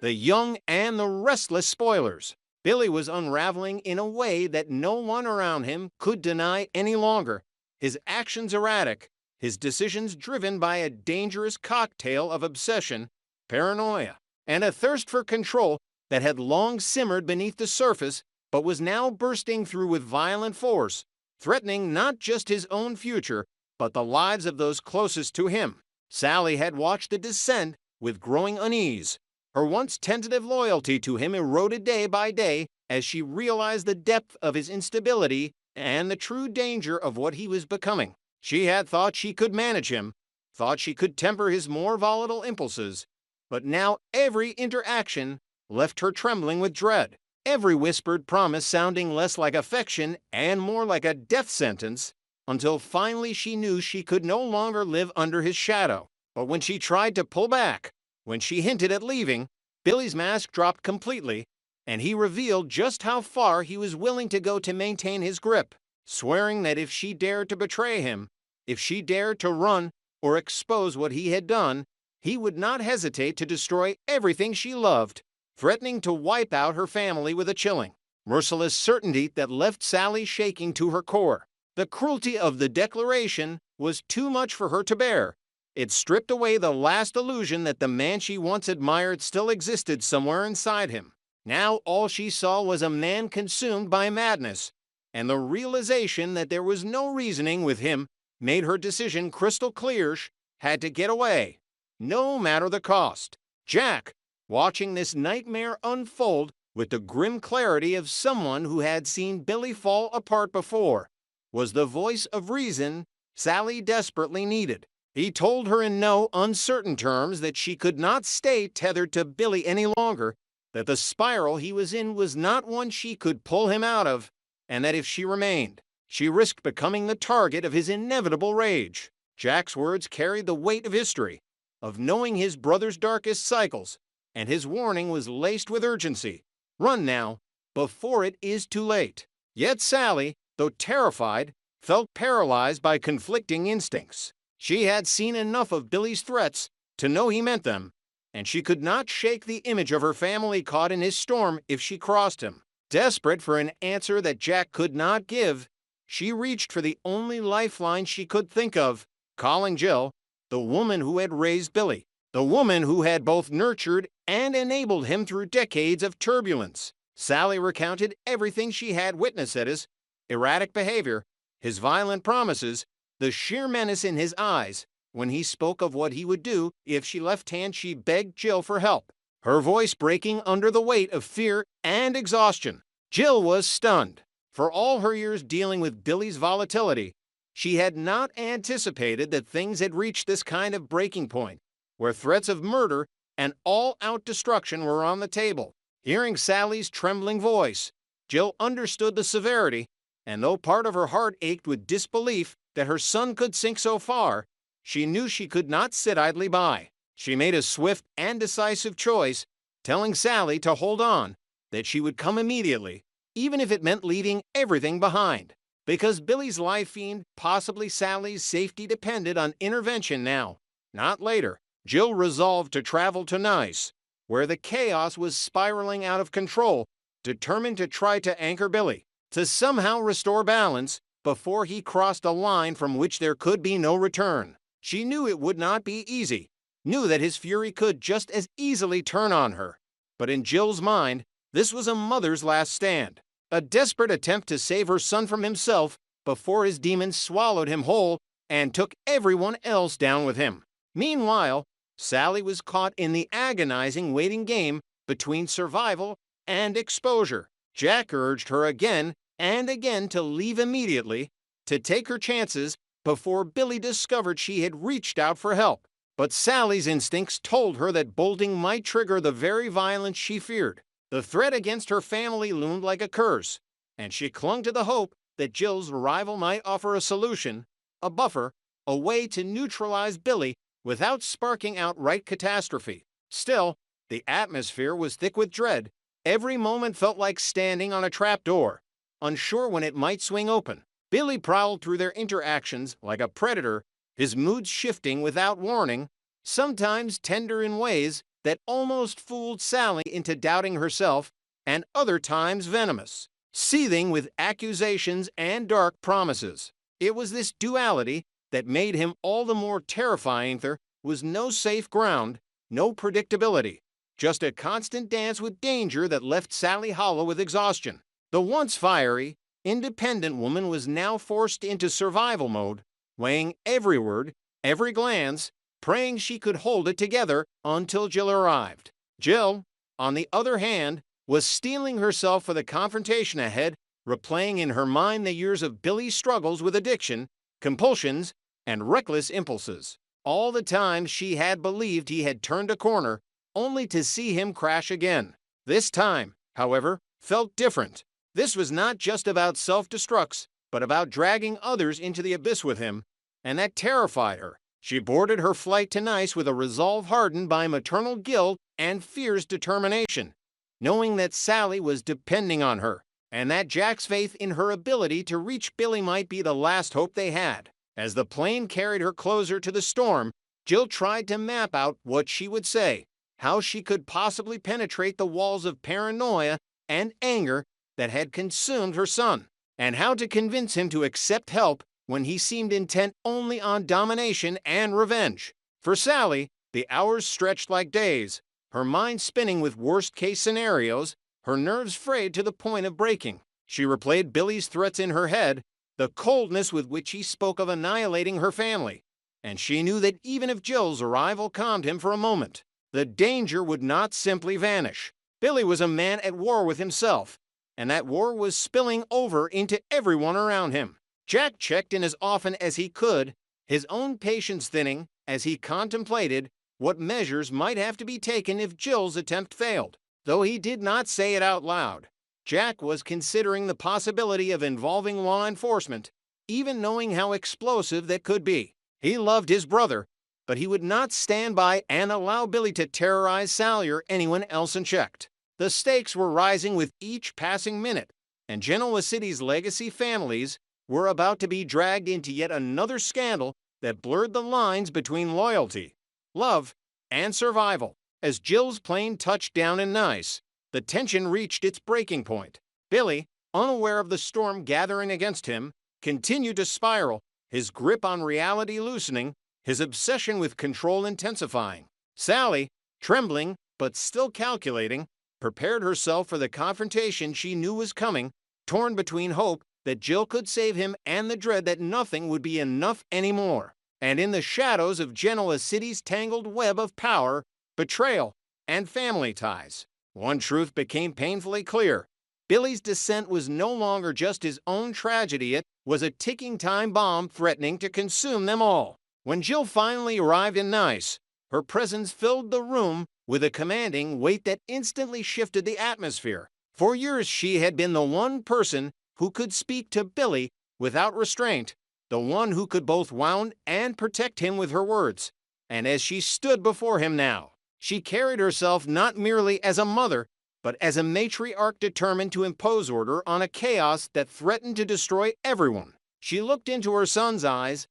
the young and the restless spoilers. Billy was unraveling in a way that no one around him could deny any longer. His actions erratic, his decisions driven by a dangerous cocktail of obsession, paranoia, and a thirst for control that had long simmered beneath the surface but was now bursting through with violent force, threatening not just his own future, but the lives of those closest to him. Sally had watched the descent with growing unease. Her once tentative loyalty to him eroded day by day as she realized the depth of his instability and the true danger of what he was becoming. She had thought she could manage him, thought she could temper his more volatile impulses, but now every interaction left her trembling with dread. Every whispered promise sounding less like affection and more like a death sentence, until finally she knew she could no longer live under his shadow. But when she tried to pull back, when she hinted at leaving, Billy's mask dropped completely, and he revealed just how far he was willing to go to maintain his grip, swearing that if she dared to betray him, if she dared to run or expose what he had done, he would not hesitate to destroy everything she loved, threatening to wipe out her family with a chilling, merciless certainty that left Sally shaking to her core. The cruelty of the declaration was too much for her to bear. It stripped away the last illusion that the man she once admired still existed somewhere inside him. Now all she saw was a man consumed by madness, and the realization that there was no reasoning with him made her decision crystal clear. She had to get away, no matter the cost. Jack, watching this nightmare unfold with the grim clarity of someone who had seen Billy fall apart before, was the voice of reason Sally desperately needed. He told her in no uncertain terms that she could not stay tethered to Billy any longer, that the spiral he was in was not one she could pull him out of, and that if she remained, she risked becoming the target of his inevitable rage. Jack's words carried the weight of history, of knowing his brother's darkest cycles, and his warning was laced with urgency. Run now, before it is too late. Yet Sally, though terrified, felt paralyzed by conflicting instincts. She had seen enough of Billy's threats to know he meant them, and she could not shake the image of her family caught in his storm if she crossed him. Desperate for an answer that Jack could not give, she reached for the only lifeline she could think of, calling Jill, the woman who had raised Billy, the woman who had both nurtured and enabled him through decades of turbulence. Sally recounted everything she had witnessed at his erratic behavior, his violent promises, the sheer menace in his eyes when he spoke of what he would do if she left hand. She begged Jill for help, her voice breaking under the weight of fear and exhaustion. Jill was stunned. For all her years dealing with Billy's volatility, she had not anticipated that things had reached this kind of breaking point, where threats of murder and all-out destruction were on the table. Hearing Sally's trembling voice, Jill understood the severity, and though part of her heart ached with disbelief that her son could sink so far, she knew she could not sit idly by. She made a swift and decisive choice, telling Sally to hold on, that she would come immediately, even if it meant leaving everything behind. Because Billy's life fiend, possibly Sally's safety, depended on intervention now, not later. Jill resolved to travel to Nice, where the chaos was spiraling out of control, determined to try to anchor Billy, to somehow restore balance before he crossed a line from which there could be no return. She knew it would not be easy, knew that his fury could just as easily turn on her. But in Jill's mind, this was a mother's last stand, a desperate attempt to save her son from himself before his demons swallowed him whole and took everyone else down with him. Meanwhile, Sally was caught in the agonizing waiting game between survival and exposure. Jack urged her again and again to leave immediately, to take her chances before Billy discovered she had reached out for help. But Sally's instincts told her that bolting might trigger the very violence she feared. The threat against her family loomed like a curse, and she clung to the hope that Jill's arrival might offer a solution, a buffer, a way to neutralize Billy without sparking outright catastrophe. Still, the atmosphere was thick with dread. Every moment felt like standing on a trapdoor, unsure when it might swing open. Billy prowled through their interactions like a predator, his moods shifting without warning, sometimes tender in ways that almost fooled Sally into doubting herself, and other times venomous, seething with accusations and dark promises. It was this duality that made him all the more terrifying. There was no safe ground, no predictability, just a constant dance with danger that left Sally hollow with exhaustion. The once fiery, independent woman was now forced into survival mode, weighing every word, every glance, praying she could hold it together until Jill arrived. Jill, on the other hand, was steeling herself for the confrontation ahead, replaying in her mind the years of Billy's struggles with addiction, compulsions, and reckless impulses. All the times she had believed he had turned a corner, only to see him crash again. This time, however, felt different. This was not just about self-destructs, but about dragging others into the abyss with him, and that terrified her. She boarded her flight to Nice with a resolve hardened by maternal guilt and fierce determination, knowing that Sally was depending on her, and that Jack's faith in her ability to reach Billy might be the last hope they had. As the plane carried her closer to the storm, Jill tried to map out what she would say, how she could possibly penetrate the walls of paranoia and anger that had consumed her son, and how to convince him to accept help when he seemed intent only on domination and revenge. For Sally, the hours stretched like days, her mind spinning with worst-case scenarios, her nerves frayed to the point of breaking. She replayed Billy's threats in her head, the coldness with which he spoke of annihilating her family, and she knew that even if Jill's arrival calmed him for a moment, the danger would not simply vanish. Billy was a man at war with himself, and that war was spilling over into everyone around him. Jack checked in as often as he could, his own patience thinning as he contemplated what measures might have to be taken if Jill's attempt failed. Though he did not say it out loud, Jack was considering the possibility of involving law enforcement, even knowing how explosive that could be. He loved his brother, but he would not stand by and allow Billy to terrorize Sally or anyone else unchecked. The stakes were rising with each passing minute, and Genoa City's legacy families were about to be dragged into yet another scandal that blurred the lines between loyalty, love, and survival. As Jill's plane touched down in Nice, the tension reached its breaking point. Billy, unaware of the storm gathering against him, continued to spiral, his grip on reality loosening, his obsession with control intensifying. Sally, trembling but still calculating, prepared herself for the confrontation she knew was coming, torn between hope that Jill could save him and the dread that nothing would be enough anymore. And in the shadows of Genoa City's tangled web of power, betrayal, and family ties, one truth became painfully clear. Billy's descent was no longer just his own tragedy, it was a ticking time bomb threatening to consume them all. When Jill finally arrived in Nice, her presence filled the room with a commanding weight that instantly shifted the atmosphere. For years she had been the one person who could speak to Billy without restraint, the one who could both wound and protect him with her words. And as she stood before him now, she carried herself not merely as a mother, but as a matriarch determined to impose order on a chaos that threatened to destroy everyone. She looked into her son's eyes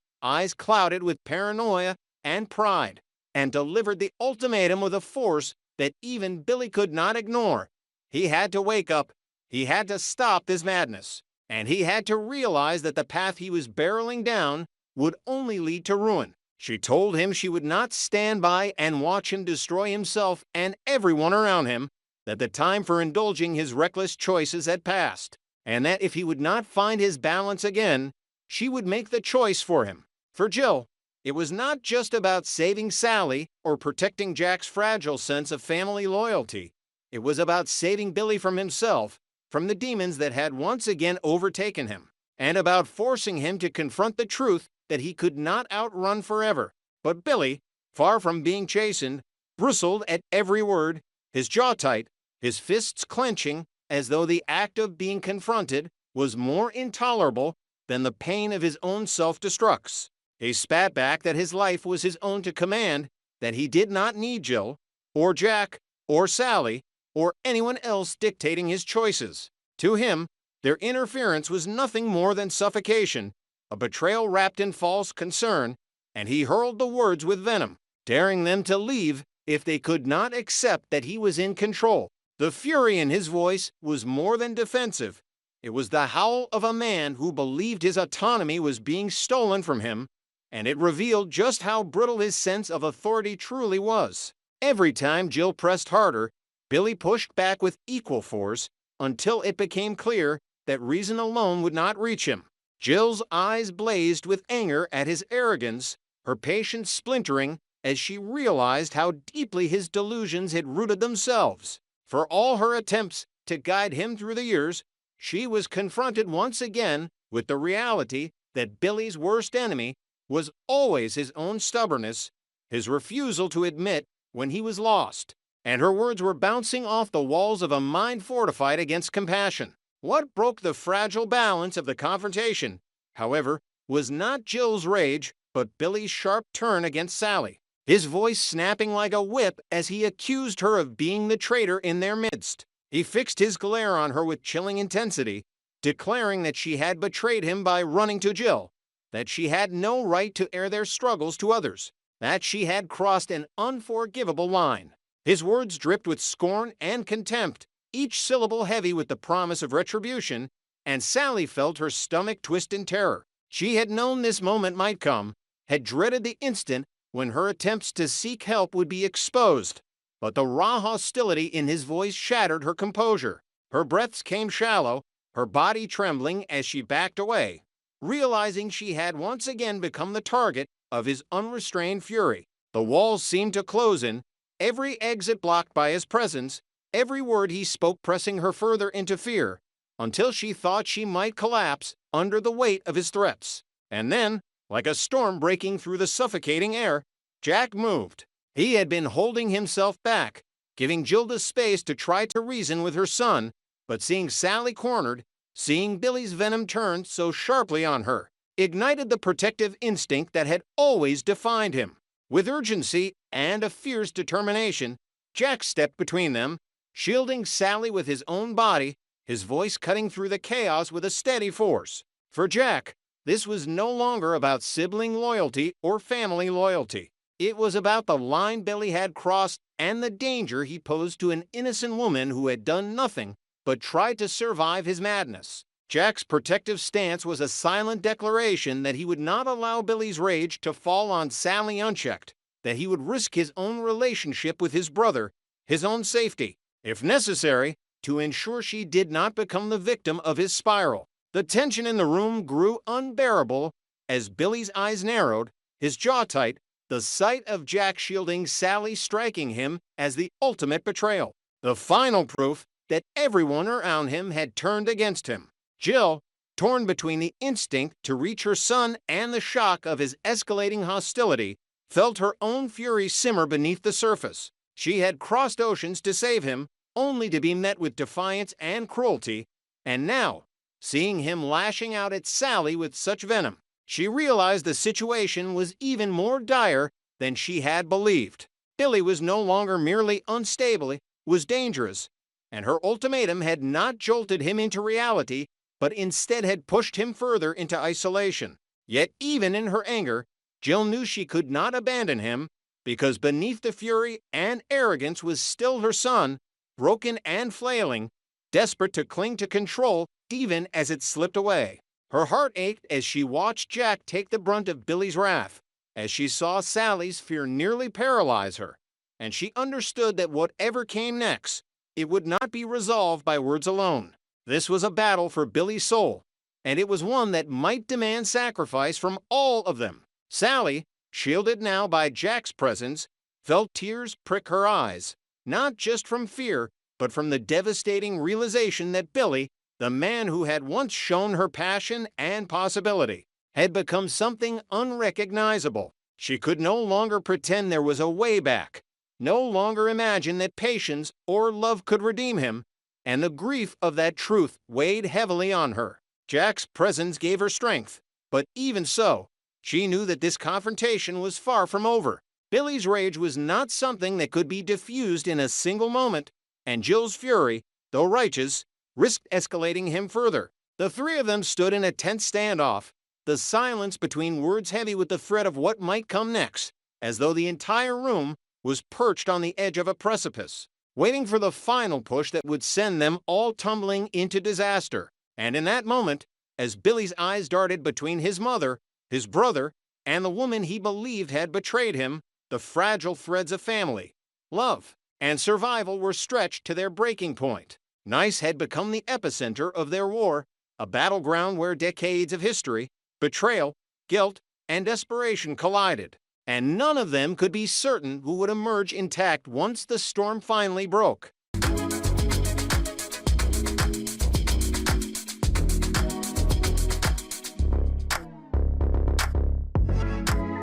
clouded with paranoia and pride, and delivered the ultimatum with a force that even Billy could not ignore. He had to wake up, he had to stop this madness, and he had to realize that the path he was barreling down would only lead to ruin. She told him she would not stand by and watch him destroy himself and everyone around him, that the time for indulging his reckless choices had passed, and that if he would not find his balance again, she would make the choice for him. For Jill, it was not just about saving Sally or protecting Jack's fragile sense of family loyalty. It was about saving Billy from himself, from the demons that had once again overtaken him, and about forcing him to confront the truth that he could not outrun forever. But Billy, far from being chastened, bristled at every word, his jaw tight, his fists clenching, as though the act of being confronted was more intolerable than the pain of his own self-destructs. He spat back that his life was his own to command, that he did not need Jill, or Jack, or Sally, or anyone else dictating his choices. To him, their interference was nothing more than suffocation, a betrayal wrapped in false concern, and he hurled the words with venom, daring them to leave if they could not accept that he was in control. The fury in his voice was more than defensive. It was the howl of a man who believed his autonomy was being stolen from him, and it revealed just how brittle his sense of authority truly was. Every time Jill pressed harder, Billy pushed back with equal force until it became clear that reason alone would not reach him. Jill's eyes blazed with anger at his arrogance, her patience splintering as she realized how deeply his delusions had rooted themselves. For all her attempts to guide him through the years, she was confronted once again with the reality that Billy's worst enemy was always his own stubbornness, his refusal to admit when he was lost, and her words were bouncing off the walls of a mind fortified against compassion. What broke the fragile balance of the confrontation, however, was not Jill's rage, but Billy's sharp turn against Sally, his voice snapping like a whip as he accused her of being the traitor in their midst. He fixed his glare on her with chilling intensity, declaring that she had betrayed him by running to Jill, that she had no right to air their struggles to others, that she had crossed an unforgivable line. His words dripped with scorn and contempt, each syllable heavy with the promise of retribution, and Sally felt her stomach twist in terror. She had known this moment might come, had dreaded the instant when her attempts to seek help would be exposed. But the raw hostility in his voice shattered her composure. Her breaths came shallow, her body trembling as she backed away, realizing she had once again become the target of his unrestrained fury. The walls seemed to close in, every exit blocked by his presence, every word he spoke pressing her further into fear, until she thought she might collapse under the weight of his threats. And then, like a storm breaking through the suffocating air, Jack moved. He had been holding himself back, giving Jill the space to try to reason with her son, but seeing Sally cornered, seeing Billy's venom turned so sharply on her, ignited the protective instinct that had always defined him. With urgency and a fierce determination, Jack stepped between them, shielding Sally with his own body, his voice cutting through the chaos with a steady force. For Jack, this was no longer about sibling loyalty or family loyalty. It was about the line Billy had crossed and the danger he posed to an innocent woman who had done nothing but tried to survive his madness. Jack's protective stance was a silent declaration that he would not allow Billy's rage to fall on Sally unchecked, that he would risk his own relationship with his brother, his own safety, if necessary, to ensure she did not become the victim of his spiral. The tension in the room grew unbearable as Billy's eyes narrowed, his jaw tight, the sight of Jack shielding Sally striking him as the ultimate betrayal, the final proof that everyone around him had turned against him. Jill, torn between the instinct to reach her son and the shock of his escalating hostility, felt her own fury simmer beneath the surface. She had crossed oceans to save him, only to be met with defiance and cruelty, and now, seeing him lashing out at Sally with such venom, she realized the situation was even more dire than she had believed. Billy was no longer merely unstable, was dangerous, and her ultimatum had not jolted him into reality, but instead had pushed him further into isolation. Yet even in her anger, Jill knew she could not abandon him, because beneath the fury and arrogance was still her son, broken and flailing, desperate to cling to control even as it slipped away. Her heart ached as she watched Jack take the brunt of Billy's wrath, as she saw Sally's fear nearly paralyze her, and she understood that whatever came next, it would not be resolved by words alone. This was a battle for Billy's soul, and it was one that might demand sacrifice from all of them. Sally, shielded now by Jack's presence, felt tears prick her eyes, not just from fear, but from the devastating realization that Billy, the man who had once shown her passion and possibility, had become something unrecognizable. She could no longer pretend there was a way back, no longer imagine that patience or love could redeem him, and the grief of that truth weighed heavily on her. Jack's presence gave her strength, but even so, she knew that this confrontation was far from over. Billy's rage was not something that could be diffused in a single moment, and Jill's fury, though righteous, risked escalating him further. The three of them stood in a tense standoff, the silence between words heavy with the threat of what might come next, as though the entire room was perched on the edge of a precipice, waiting for the final push that would send them all tumbling into disaster. And in that moment, as Billy's eyes darted between his mother, his brother, and the woman he believed had betrayed him, the fragile threads of family, love, and survival were stretched to their breaking point. Nice had become the epicenter of their war, a battleground where decades of history, betrayal, guilt, and desperation collided, and none of them could be certain who would emerge intact once the storm finally broke.